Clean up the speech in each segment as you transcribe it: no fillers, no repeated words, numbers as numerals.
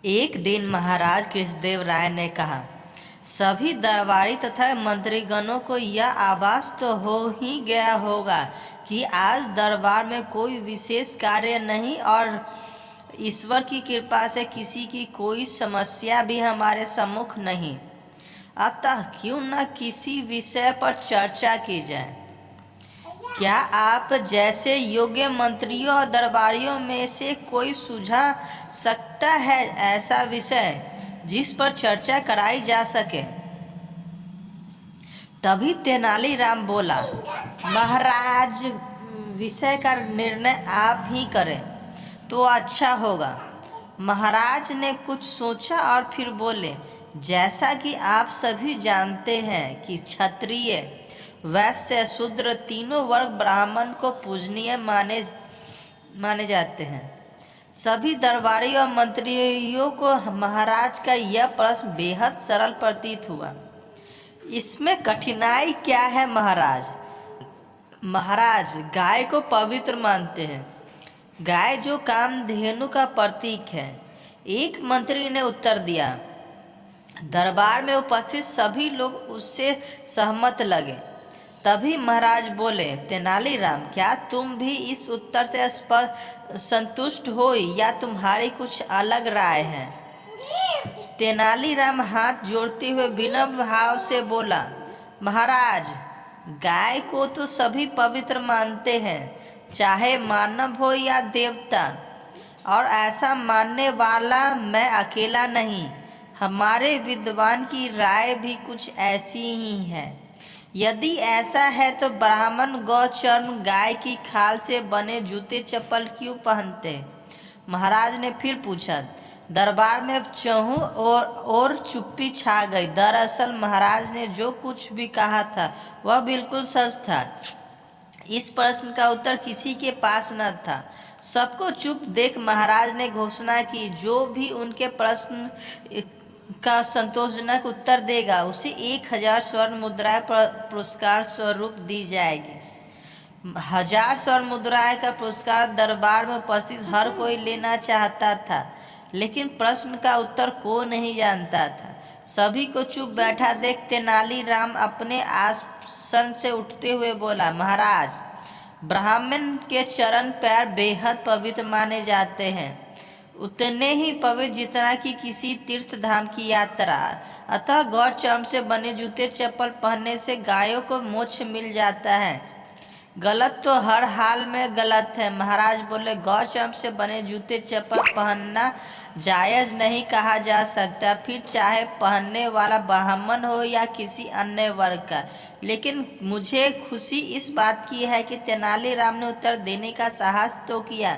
एक दिन महाराज कृष्णदेव राय ने कहा, सभी दरबारी तथा मंत्रीगणों को यह आभास तो हो ही गया होगा कि आज दरबार में कोई विशेष कार्य नहीं और ईश्वर की कृपा से किसी की कोई समस्या भी हमारे सम्मुख नहीं। अतः क्यों न किसी विषय पर चर्चा की जाए। क्या आप जैसे योग्य मंत्रियों और दरबारियों में से कोई सुझा सकता है ऐसा विषय जिस पर चर्चा कराई जा सके? तभी तेनालीराम बोला, महाराज, विषय का निर्णय आप ही करें तो अच्छा होगा। महाराज ने कुछ सोचा और फिर बोले, जैसा कि आप सभी जानते हैं कि क्षत्रिय, वैश्य, शूद्र तीनों वर्ग ब्राह्मण को पूजनीय माने जाते हैं। सभी दरबारी और मंत्रियों को महाराज का यह प्रश्न बेहद सरल प्रतीत हुआ। इसमें कठिनाई क्या है महाराज? महाराज गाय को पवित्र मानते हैं। गाय जो कामधेनु का प्रतीक है। एक मंत्री ने उत्तर दिया। दरबार में उपस्थित सभी लोग उससे सहमत लगे। तभी महाराज बोले, तेनालीराम, क्या तुम भी इस उत्तर से संतुष्ट हो या तुम्हारी कुछ अलग राय है? तेनालीराम हाथ जोड़ते हुए विनम्र भाव से बोला, महाराज, गाय को तो सभी पवित्र मानते हैं, चाहे मानव हो या देवता, और ऐसा मानने वाला मैं अकेला नहीं। हमारे विद्वान की राय भी कुछ ऐसी ही है। यदि ऐसा है तो ब्राह्मण गौचर्म गाय की खाल से बने जूते चप्पल क्यों पहनते? महाराज ने फिर पूछा। दरबार में चहु और चुप्पी छा गई। दरअसल महाराज ने जो कुछ भी कहा था वह बिल्कुल सच था। इस प्रश्न का उत्तर किसी के पास न था। सबको चुप देख महाराज ने घोषणा की, जो भी उनके प्रश्न का संतोषजनक उत्तर देगा उसे 1000 स्वर्ण मुद्राएं पुरस्कार स्वरूप दी जाएगी। 1000 स्वर्ण मुद्राएं का पुरस्कार दरबार में उपस्थित हर कोई लेना चाहता था, लेकिन प्रश्न का उत्तर को नहीं जानता था। सभी को चुप बैठा देख तेनालीराम अपने आसन से उठते हुए बोला, महाराज, ब्राह्मण के चरण पैर बेहद पवित्र माने जाते हैं, उतने ही पवित्र जितना कि किसी तीर्थ धाम की यात्रा। अतः गौर चर्म से बने जूते चप्पल पहनने से गायों को मोक्ष मिल जाता है। गलत तो हर हाल में गलत है। महाराज बोले, गौर चर्म से बने जूते चप्पल पहनना जायज़ नहीं कहा जा सकता, फिर चाहे पहनने वाला ब्राह्मण हो या किसी अन्य वर्ग का। लेकिन मुझे खुशी इस बात की है कि तेनालीराम ने उत्तर देने का साहस तो किया।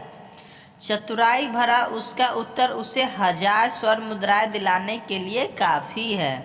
चतुराई भरा उसका उत्तर उसे 1000 स्वर्ण मुद्राएं दिलाने के लिए काफ़ी है।